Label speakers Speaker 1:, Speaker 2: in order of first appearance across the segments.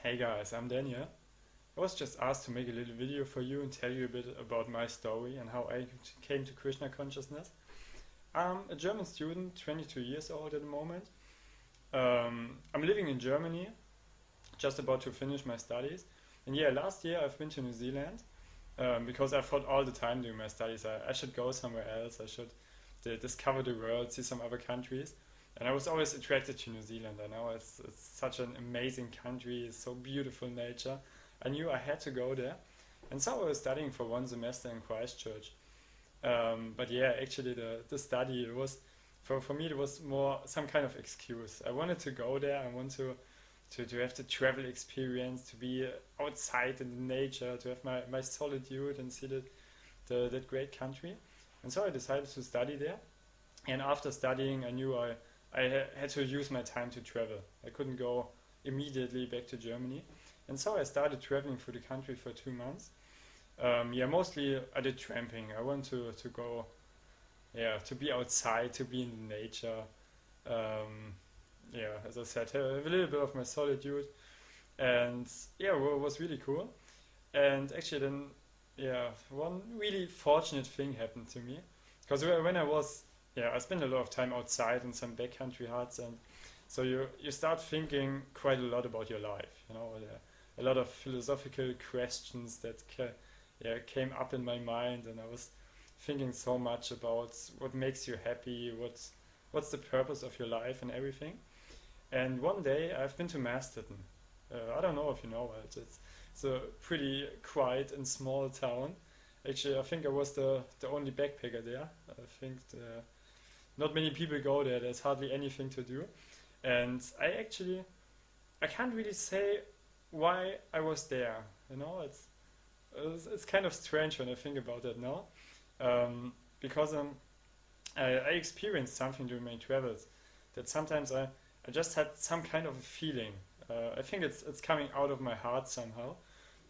Speaker 1: Hey guys, I'm Daniel. I was just asked to make a little video for you and tell you a bit about my story and how I came to Krishna consciousness. I'm a German student, 22 years old at the moment. I'm living in Germany, just about to finish my studies. And yeah, last year I've been to New Zealand because I thought all the time during my studies I should go somewhere else, I should discover the world, see some other countries. And I was always attracted to New Zealand. I know it's such an amazing country, it's so beautiful nature. I knew I had to go there. And so I was studying for one semester in Christchurch. But yeah, actually the study, it was, for me, it was more some kind of excuse. I wanted to go there, I want to have the travel experience, to be outside in the nature, to have my solitude and see that great country. And so I decided to study there. And after studying, I knew I had to use my time to travel. I couldn't go immediately back to Germany. And so I started traveling through the country for 2 months. Yeah, mostly I did tramping. I want to go, yeah, to be outside, to be in the nature. Yeah, as I said, have a little bit of my solitude. And yeah, it was really cool. And actually then, yeah, one really fortunate thing happened to me. Because when I was, yeah, I spent a lot of time outside in some backcountry huts, and so you start thinking quite a lot about your life. A lot of philosophical questions that yeah, came up in my mind, and I was thinking so much about what makes you happy, what's the purpose of your life, and everything. And one day I've been to Masterton. I don't know if you know it. It's a pretty quiet and small town. Actually, I think I was the only backpacker there. I think not many people go there. There's hardly anything to do. And I can't really say why I was there. It's kind of strange when I think about it now. Because I experienced something during my travels that sometimes I just had some kind of a feeling. I think it's coming out of my heart somehow.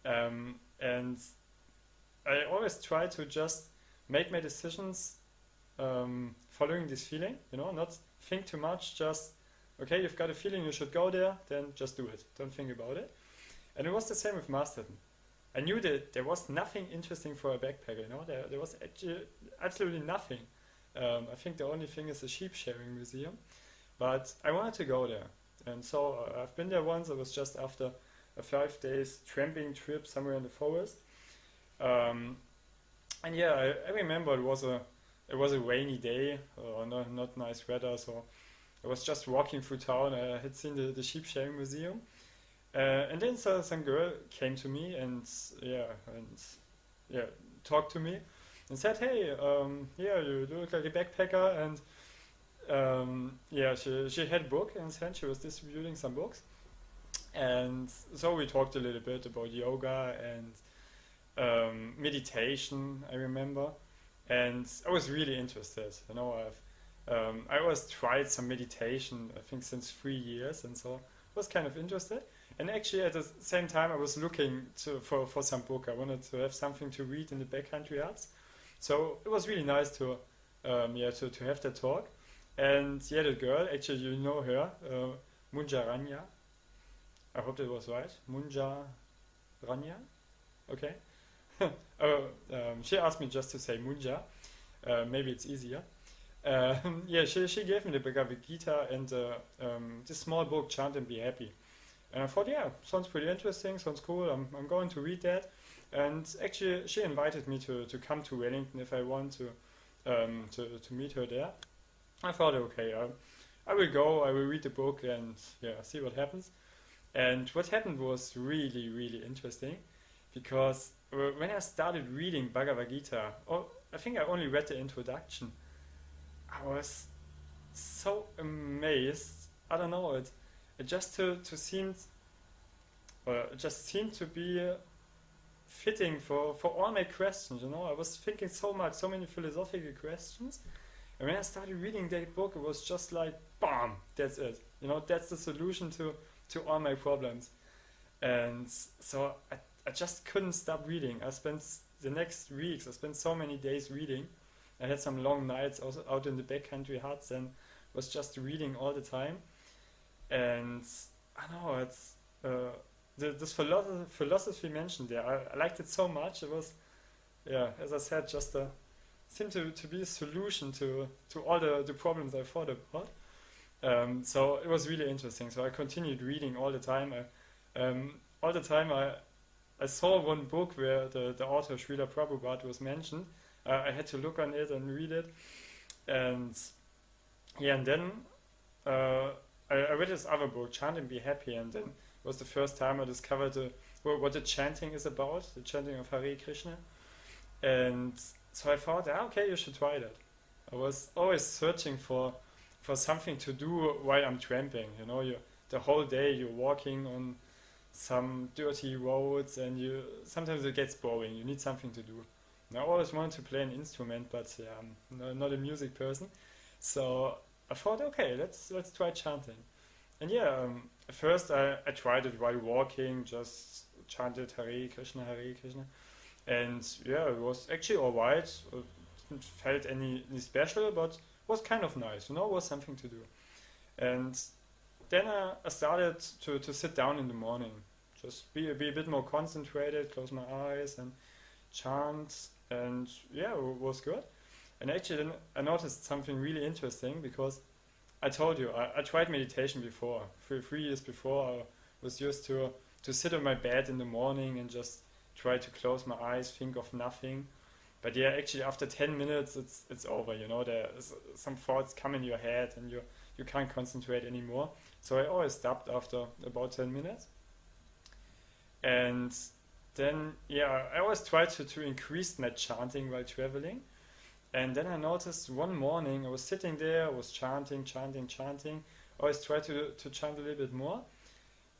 Speaker 1: And I always try to just make my decisions following this feeling, not think too much, just, okay, you've got a feeling you should go there, then just do it. Don't think about it. And it was the same with Masterton. I knew that there was nothing interesting for a backpacker, there was actually absolutely nothing. I think the only thing is the sheep sharing museum, but I wanted to go there. And so I've been there once. It was just after a 5 days tramping trip somewhere in the forest. And yeah, I remember it was a rainy day, not nice weather, so I was just walking through town. I had seen the sheep sharing museum, and then some girl came to me and yeah, talked to me and said, "Hey, yeah, you look like a backpacker." And yeah, she had a book and said she was distributing some books, and so we talked a little bit about yoga and meditation, I remember, and I was really interested. I always tried some meditation, I think since 3 years, and so I was kind of interested. And actually, at the same time, I was looking for some book. I wanted to have something to read in the backcountry arts, so it was really nice to to have that talk. And yeah, the girl, actually, you know her, Munja Rania. I hope that was right. Munja Rania. Okay. She asked me just to say Munja. Maybe it's easier. Yeah, she gave me the Bhagavad Gita and this small book, Chant and Be Happy. And I thought, yeah, sounds pretty interesting, sounds cool. I'm going to read that. And actually, she invited me to come to Wellington if I want to meet her there. I thought, okay, I will go, I will read the book and yeah, see what happens. And what happened was really, really interesting, because when I started reading Bhagavad Gita, I think I only read the introduction, I was so amazed. I don't know, it just seemed to be fitting for all my questions. I was thinking so many philosophical questions. And when I started reading that book, it was just like, bam, that's it. That's the solution to all my problems. And so I just couldn't stop reading. I spent the next weeks, I spent so many days reading. I had some long nights also out in the backcountry huts and was just reading all the time. And I know this philosophy mentioned there, I liked it so much. It was, yeah, as I said, just a seemed to be a solution to all the problems I thought about. So it was really interesting. So I continued reading all the time. All the time I saw one book where the author Srila Prabhupada was mentioned. I had to look on it and read it, and yeah, and then I read this other book, Chant and Be Happy, and then it was the first time I discovered what the chanting is about, the chanting of Hare Krishna, and so I thought, okay, you should try that. I was always searching for something to do while I'm tramping. You know, the whole day you're walking on some dirty roads, and sometimes it gets boring. You need something to do. And I always wanted to play an instrument, but yeah, I'm not a music person. So I thought, okay, let's try chanting. And yeah, at first I tried it while walking, just chanted Hare Krishna, and yeah, it was actually alright. Didn't felt any special, but was kind of nice. You know, was something to do. And then I started to sit down in the morning, just be a bit more concentrated, close my eyes and chant, and yeah, it was good. And actually, then I noticed something really interesting because I told you I tried meditation before, 3 years before. I was used to sit on my bed in the morning and just try to close my eyes, think of nothing. But yeah, actually, after 10 minutes, it's over. You know, there's some thoughts come in your head, and you can't concentrate anymore. So I always stopped after about 10 minutes. And then, yeah, I always tried to increase my chanting while traveling. And then I noticed one morning I was sitting there, I was chanting. I always tried to chant a little bit more.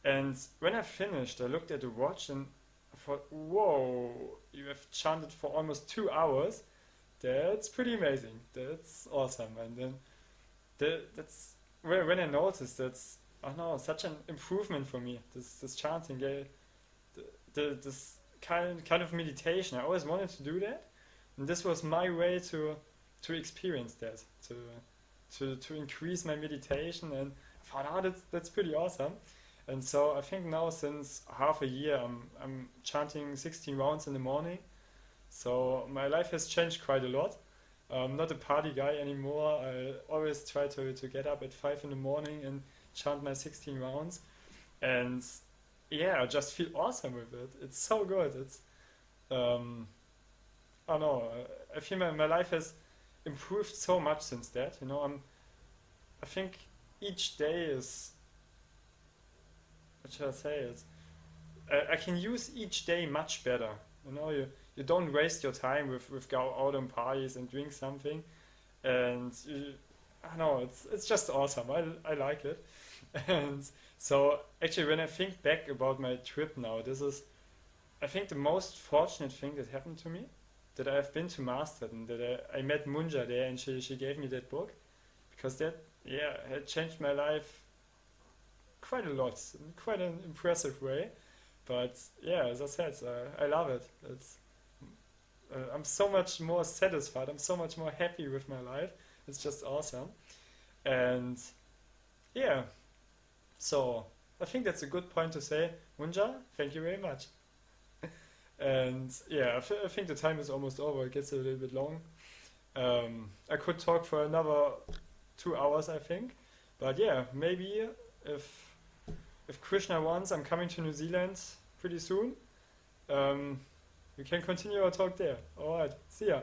Speaker 1: And when I finished, I looked at the watch and I thought, whoa, you have chanted for almost 2 hours. That's pretty amazing. That's awesome. And then that's when I noticed that's, oh no, such an improvement for me. This chanting, this kind of meditation. I always wanted to do that, and this was my way to experience that, to increase my meditation. And I thought, oh, that's pretty awesome. And so I think now since half a year I'm chanting 16 rounds in the morning. So my life has changed quite a lot. I'm not a party guy anymore. I always try to get up at 5 in the morning and chant my 16 rounds. And yeah, I just feel awesome with it. It's so good. It's, I don't know, I feel my life has improved so much since that. You know, I think each day is, what should I say? I can use each day much better. You know, you don't waste your time with go out on parties and drink something, and I don't know, it's just awesome. I like it. And so actually, when I think back about my trip now, this is, I think, the most fortunate thing that happened to me, that I've been to Masterton, that I met Munja there, and she gave me that book, because that, yeah, had changed my life quite a lot, in quite an impressive way. But yeah, as I said, I love it. I'm so much more satisfied. I'm so much more happy with my life. It's just awesome. And yeah, so I think that's a good point to say, Munja, thank you very much. And yeah, I think the time is almost over. It gets a little bit long. I could talk for another 2 hours, I think. But yeah, maybe if Krishna wants, I'm coming to New Zealand pretty soon. We can continue our talk there. Alright, see ya.